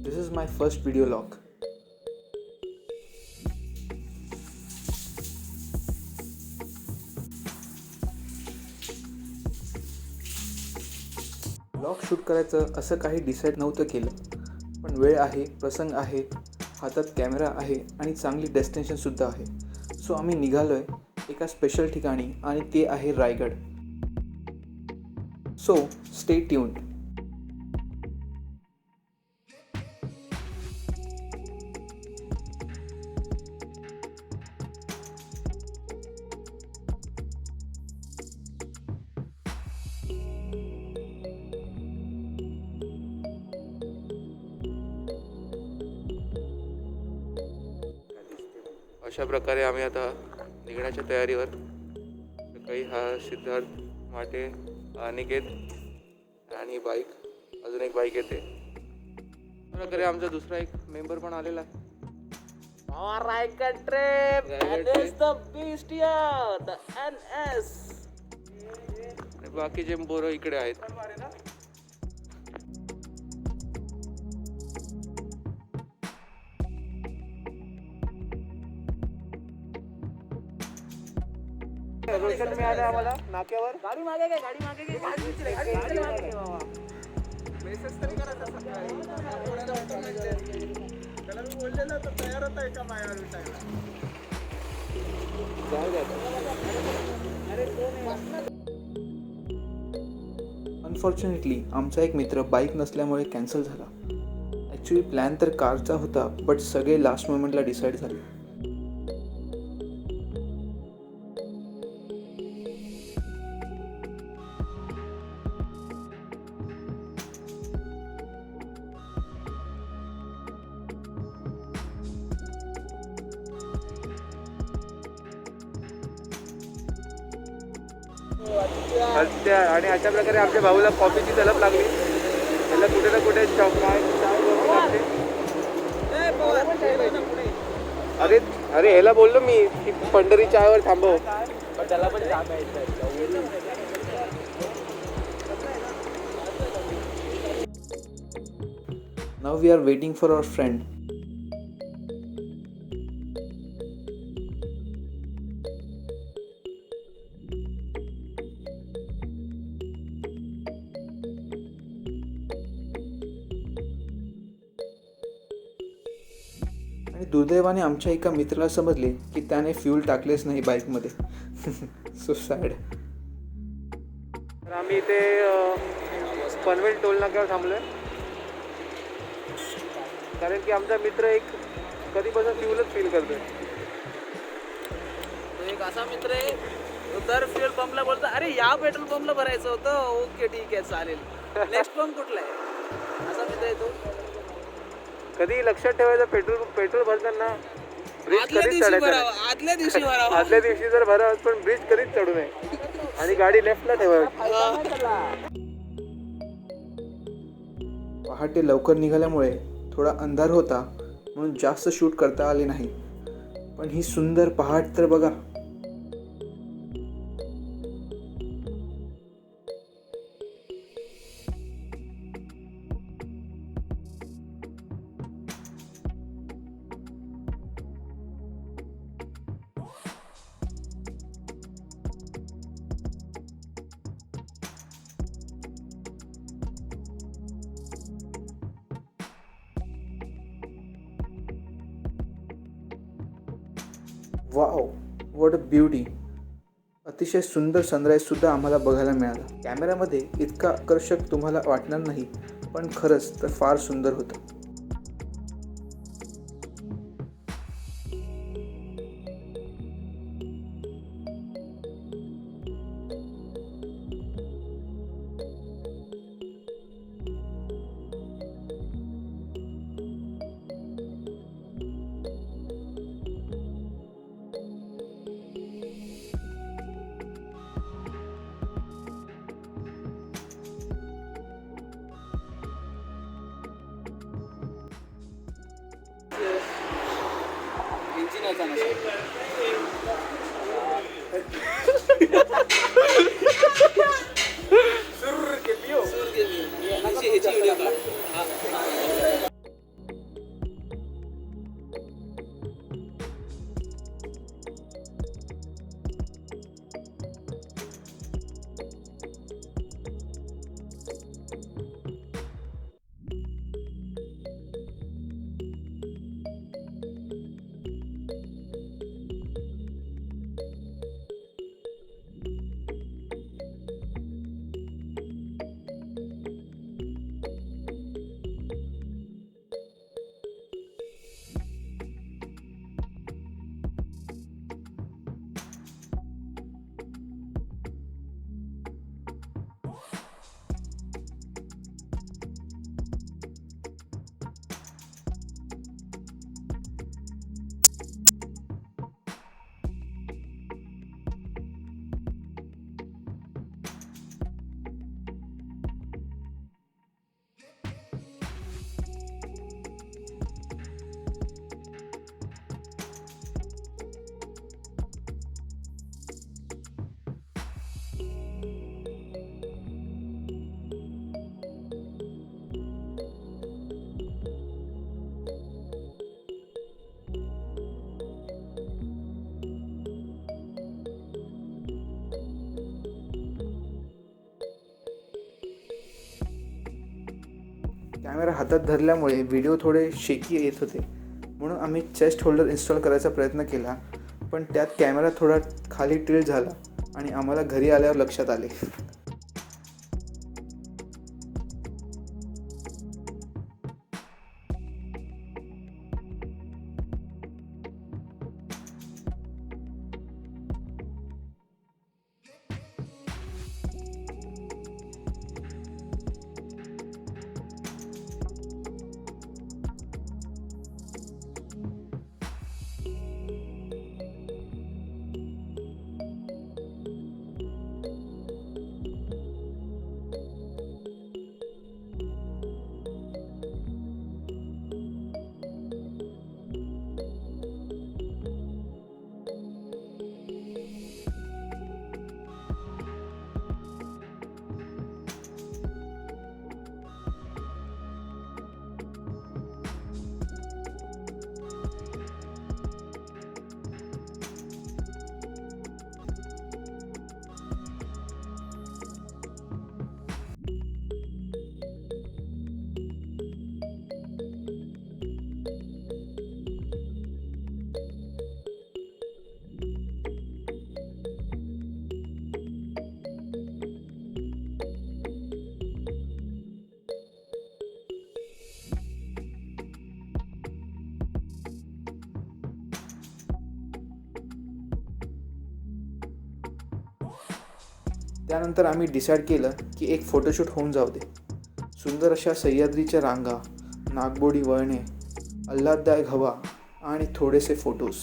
This is my first video log. Vlog shoot करायचं असं काही डिसाईड नव्हतं केलं, पण वेळ आहे, प्रसंग आहे, हातात कॅमेरा आहे आणि चांगली डेस्टिनेशनसुद्धा आहे. सो आम्ही निघालो आहे एका स्पेशल ठिकाणी आणि ते आहे रायगड. So stay tuned. अशा प्रकारे आम्ही आता निघण्याच्या तयारीवर. काही हा सिद्धार्थ माटे, अनिकेत आणि बाईक, अजून एक बाईक येते. प्रकारे आमचा दुसरा एक मेंबर पण आलेला आहे. Raigad trip and it's the beast here, the NS. आणि बाकीचे पोरं इकडे आहेत. लोकेशन मिळालं आम्हाला नाक्यावर. गाडी मागे घे, गाडी मागे घे, गाडी मागे बाबा. मेसेज तरी करायचा सकाळी. त्याला मी बोललेलं तर तयार होता एका मायावर विटायला. अनफॉर्च्युनेटली आमचा एक मित्र बाईक नसल्यामुळे कॅन्सल झाला. ॲक्च्युली प्लॅन तर कारचा होता, बट सगळे लास्ट मोमेंटला डिसाईड झाले. आणि अशा प्रकारे आमच्या भाऊला कॉफीची तलप लागली. त्याला कुठे ना कुठे अरे अरे ह्याला बोललो मी की पंढरी चायवर थांबव. त्याला पण Now we are waiting for our friend. आणि दुर्दैवाने आमच्या एका मित्राला समजले की त्याने फ्यूल टाकलेच नाही बाईकमध्ये. So sad. तर आम्ही इथे पनवेल टोल नाक्यावर थांबलोय, कारण की आमचा मित्र एक कधीपासून फ्यूलच फील करतोय. तो एक असा मित्र आहे, तो दर फ्युएल पंपला बोलतो, अरे या पेट्रोल पंपला भरायचं होतं. ओके ठीक आहे चालेल, नेक्स्ट पंप कुठला आहे? असा मित्र आहे तो. कधी लक्षात ठेवायचं, पेट्रोल भरताना ब्रिज कधीच चढायचं. आदल्या दिवशी भरावं. आदल्या दिवशी जर भरावं, पण ब्रिज कधीच चढू नये आणि गाडी लेफ्टला ठेवावी. पहाटे लवकर निघाल्यामुळे थोडा अंधार होता, म्हणून जास्त शूट करता आले नाही. पण ही सुंदर पहाट तर बघा. Wow, what a beauty. अतिशय सुंदर सनराईजसुद्धा आम्हाला बघायला मिळाला. कॅमेऱ्यामध्ये इतका आकर्षक तुम्हाला वाटणार नाही, पण खरंच तर फार सुंदर होतं. इंजिन कॅमेरा हातात धरल्यामुळे व्हिडिओ थोडे शेकी येत होते, म्हणून आम्ही चेस्ट होल्डर इन्स्टॉल करायचा प्रयत्न केला, पण त्यात कॅमेरा थोडा खाली टिल्ट झाला आणि आम्हाला घरी आल्यावर लक्षात आले. त्यानंतर आम्ही डिसाईड केलं की एक फोटोशूट होऊन जाऊ दे. सुंदर अशा सह्याद्रीच्या रांगा, नागबोडी वळणे, आल्हाददायक हवा आणि थोडेसे फोटोज.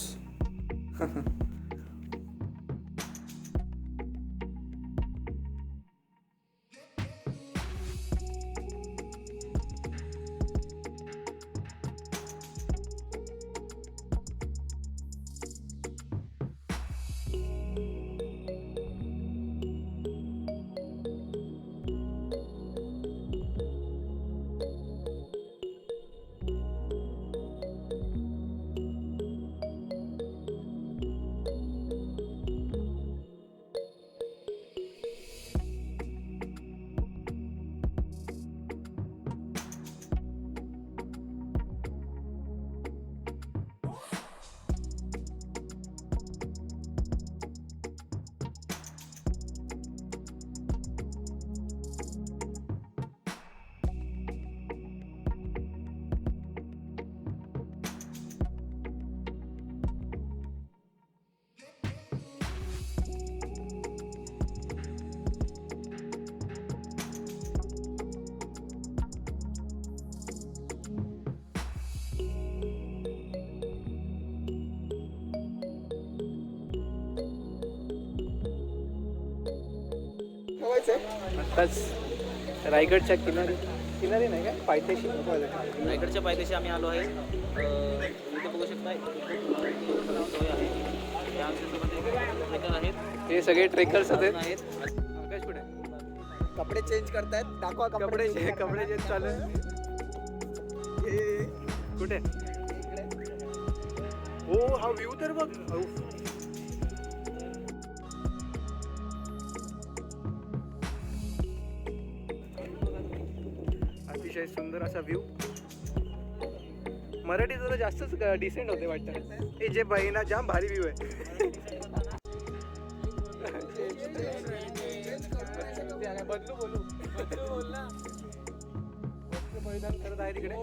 आताच रायगडच्या किनारी नाही काय पायथ्याशी, रायगडच्या पायथ्याशी आम्ही आलो आहे. इथे बघू शकता सोय आहे. या आमच्यासोबत ट्रेकर आहेत. हे सगळे ट्रेकर्स आहेत. आकाश कुठे? कपडे चेंज करतायत. दाखवा कपडे चेंज चालू आहे. कुठे? हो, हा व्ह्यू तर बघ. अतिशय सुंदर असा व्ह्यू. मराठी जरा जास्तच डिसेंट होते वाटतं. हे जे बहिणा जाम भारी व्ह्यू आहे. बदलू बोल ना. परिधान करत आहे तिकडे.